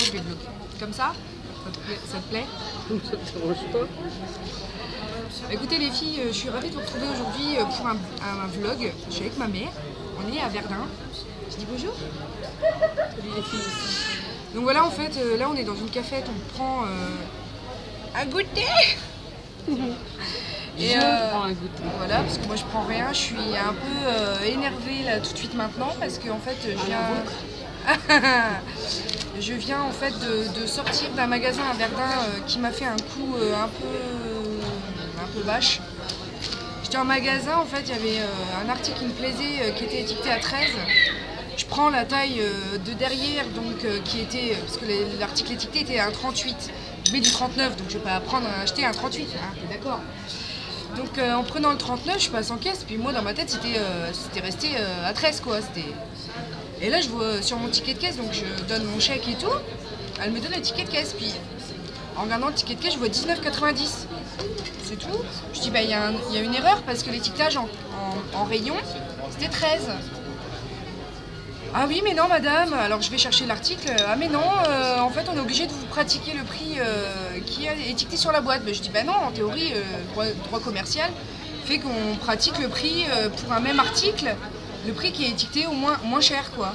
je vais bloquer. Comme ça? Ça te plaît? Ça te dérange pas? Écoutez les filles, je suis ravie de vous retrouver aujourd'hui pour un vlog. Je suis avec ma mère, on est à Verdun. Je dis bonjour. Salut les filles. Donc voilà, en fait, là on est dans une cafette, on prend un goûter. Et je prends un goûter. Voilà, parce que moi je prends rien, je suis un peu énervée là tout de suite maintenant parce que en fait je viens en fait de sortir d'un magasin à Verdun qui m'a fait un coup un peu vache. J'étais en magasin, en fait il y avait un article qui me plaisait qui était étiqueté à 13. Je prends la taille de derrière, donc qui était, parce que l'article étiqueté était un 38. Je mets du 39, donc je ne vais pas prendre acheter un 38, hein, t'es d'accord? Donc en prenant le 39, je passe en caisse, puis moi dans ma tête c'était resté à 13 quoi. Et là je vois sur mon ticket de caisse, donc je donne mon chèque et tout, elle me donne le ticket de caisse, puis en regardant le ticket de caisse je vois 19,90. C'est tout. Je dis bah il y a une erreur parce que l'étiquetage en rayon c'était 13. Ah oui mais non madame, alors je vais chercher l'article, ah mais non, en fait on est obligé de vous pratiquer le prix qui est étiqueté sur la boîte. Mais je dis bah non, en théorie, droit commercial fait qu'on pratique le prix pour un même article, le prix qui est étiqueté au moins cher quoi.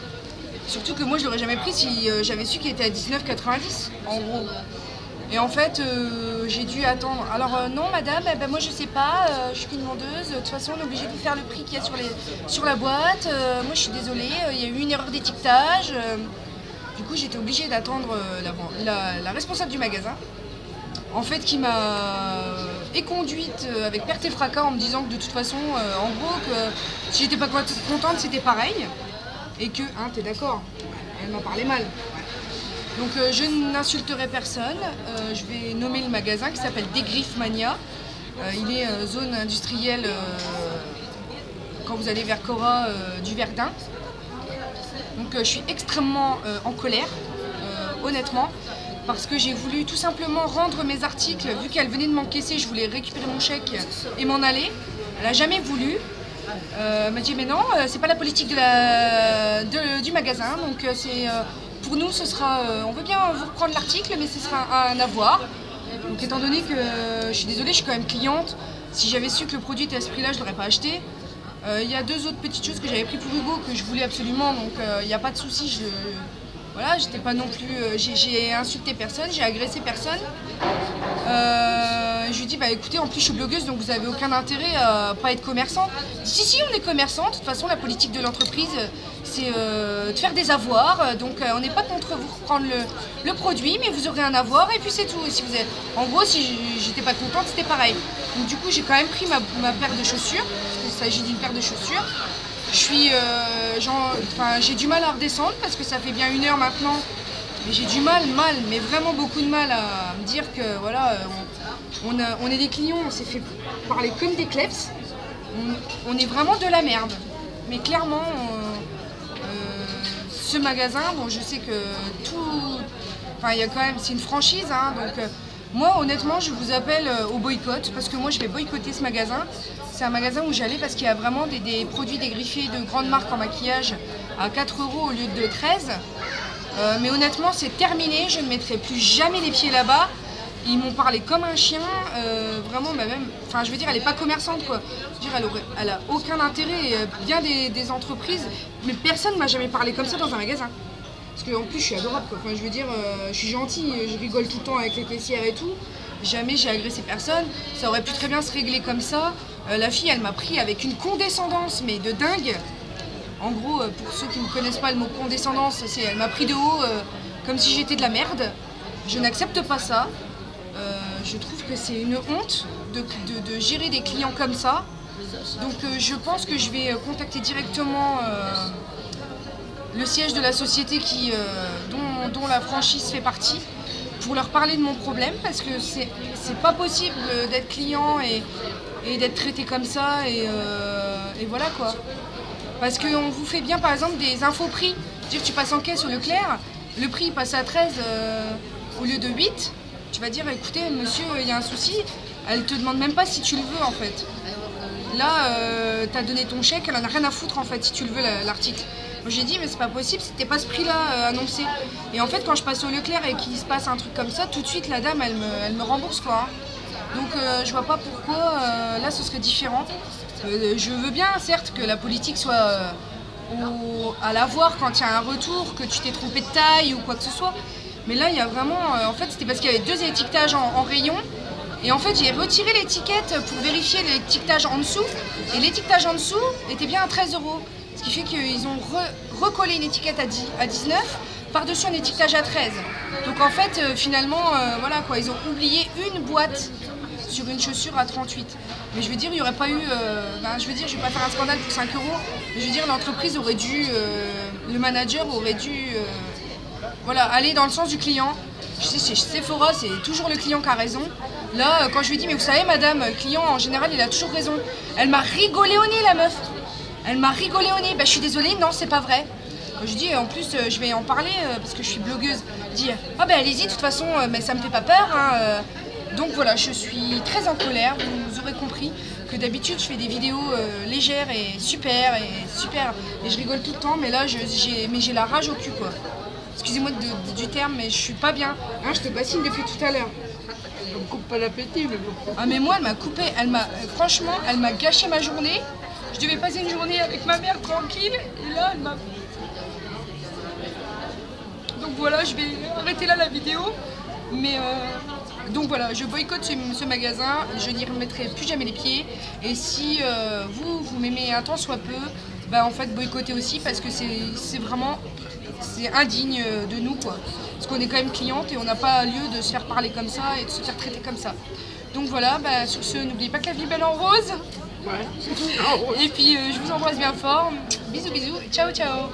Surtout que moi je l'aurais jamais pris si j'avais su qu'il était à 19,90 en gros. Et en fait, j'ai dû attendre. Alors non madame, eh ben, moi je sais pas, je suis qu'une vendeuse, de toute façon on est obligé de vous faire le prix qu'il y a sur la boîte. Moi je suis désolée, il y a eu une erreur d'étiquetage. Du coup j'étais obligée d'attendre la responsable du magasin, en fait qui m'a éconduite avec perte et fracas en me disant que de toute façon, en gros, que si j'étais pas contente c'était pareil. Et que, hein, t'es d'accord? Elle m'a parlé mal. Donc je n'insulterai personne, je vais nommer le magasin qui s'appelle Dégriff Mania. Il est zone industrielle quand vous allez vers Cora du Verdun. Donc je suis extrêmement en colère, honnêtement, parce que j'ai voulu tout simplement rendre mes articles, vu qu'elle venait de m'encaisser, je voulais récupérer mon chèque et m'en aller. Elle n'a jamais voulu. Elle m'a dit mais non, c'est pas la politique du magasin, donc c'est... pour nous, ce sera, on veut bien vous reprendre l'article, mais ce sera un avoir. Donc étant donné que je suis désolée, je suis quand même cliente, si j'avais su que le produit était à ce prix-là, je ne l'aurais pas acheté. Il y a deux autres petites choses que j'avais pris pour Hugo que je voulais absolument, donc il n'y a pas de souci. Voilà, j'étais pas non plus, j'ai insulté personne, j'ai agressé personne. Je lui dis bah écoutez, en plus je suis blogueuse donc vous avez aucun intérêt à pas être commerçant. Si on est commerçant, de toute façon la politique de l'entreprise c'est de faire des avoirs, donc on n'est pas contre vous reprendre le produit, mais vous aurez un avoir et puis c'est tout. Si vous êtes... En gros si j'étais pas contente c'était pareil. Donc du coup j'ai quand même pris ma paire de chaussures, parce qu'il s'agit d'une paire de chaussures. Je suis, j'ai du mal à redescendre parce que ça fait bien 1 heure maintenant. Mais j'ai du mal, mais vraiment beaucoup de mal à me dire que voilà, on est des clients, on s'est fait parler comme des kleps. On est vraiment de la merde. Mais clairement, ce magasin, bon je sais que tout... Enfin il y a quand même, c'est une franchise, hein, donc moi honnêtement je vous appelle au boycott parce que moi je vais boycotter ce magasin. C'est un magasin où j'allais parce qu'il y a vraiment des produits dégriffés de grandes marques en maquillage à 4 € au lieu de 13. Mais honnêtement c'est terminé, je ne mettrai plus jamais les pieds là-bas. Ils m'ont parlé comme un chien, vraiment, bah même, enfin je veux dire elle n'est pas commerçante quoi. Je veux dire elle a aucun intérêt, bien des entreprises, mais personne ne m'a jamais parlé comme ça dans un magasin. Parce qu'en plus je suis adorable quoi, enfin je veux dire, je suis gentille, je rigole tout le temps avec les caissières et tout. Jamais j'ai agressé personne, ça aurait pu très bien se régler comme ça. La fille elle m'a pris avec une condescendance mais de dingue. En gros, pour ceux qui ne connaissent pas le mot condescendance, c'est elle m'a pris de haut comme si j'étais de la merde. Je n'accepte pas ça. Je trouve que c'est une honte de gérer des clients comme ça. Donc je pense que je vais contacter directement le siège de la société dont la franchise fait partie pour leur parler de mon problème parce que c'est pas possible d'être client et d'être traité comme ça et voilà quoi. Parce qu'on vous fait bien par exemple des infos prix. Dire que tu passes en caisse au Leclerc, le prix passe à 13 au lieu de 8. Tu vas dire écoutez monsieur il y a un souci, elle te demande même pas si tu le veux en fait. Là tu as donné ton chèque, elle en a rien à foutre en fait si tu le veux l'article. J'ai dit mais c'est pas possible, c'était pas ce prix-là annoncé. Et en fait quand je passe au Leclerc et qu'il se passe un truc comme ça, tout de suite la dame elle me rembourse quoi. Donc je vois pas pourquoi là ce serait différent. Je veux bien certes que la politique soit à l'avoir quand il y a un retour, que tu t'es trompé de taille ou quoi que ce soit. Mais là il y a vraiment, en fait c'était parce qu'il y avait 2 étiquetages en rayon. Et en fait j'ai retiré l'étiquette pour vérifier l'étiquetage en dessous. Et l'étiquetage en dessous était bien à 13 €. Ce qui fait qu'ils ont recollé une étiquette à 19, par-dessus un étiquetage à 13. Donc en fait, finalement, voilà quoi, ils ont oublié une boîte sur une chaussure à 38. Mais je veux dire, il n'y aurait pas eu... je veux dire, je ne vais pas faire un scandale pour 5 €, mais je veux dire, l'entreprise aurait dû... le manager aurait dû... voilà, aller dans le sens du client. Je sais, chez Sephora, c'est toujours le client qui a raison. Là, quand je lui ai dit, mais vous savez, madame, le client, en général, il a toujours raison. Elle m'a rigolé au nez, la meuf. Elle m'a rigolé au nez. Bah, je suis désolée, non, c'est pas vrai. Je dis, en plus, je vais en parler parce que je suis blogueuse. Je dis, ah ben allez-y, de toute façon, mais ça me fait pas peur. Hein. Donc voilà, je suis très en colère. Vous aurez compris que d'habitude, je fais des vidéos légères et super. Et je rigole tout le temps, mais là, j'ai la rage au cul, quoi. Excusez-moi du terme, mais je suis pas bien. Hein, je te bassine depuis tout à l'heure. On me coupe pas l'appétit, mais bon. Ah mais moi, elle m'a coupé. Franchement, elle m'a gâché ma journée. Je devais passer une journée avec ma mère tranquille, et là, elle m'a... Donc voilà, je vais arrêter là la vidéo. Mais donc voilà, je boycotte ce magasin, je n'y remettrai plus jamais les pieds. Et si vous m'aimez un tant soit peu, bah en fait boycottez aussi parce que c'est vraiment... c'est indigne de nous quoi. Parce qu'on est quand même cliente et on n'a pas lieu de se faire parler comme ça et de se faire traiter comme ça. Donc voilà, bah, sur ce, n'oubliez pas que la vie est belle en rose. Ouais. Et puis je vous embrasse bien fort. Bisous bisous, ciao ciao.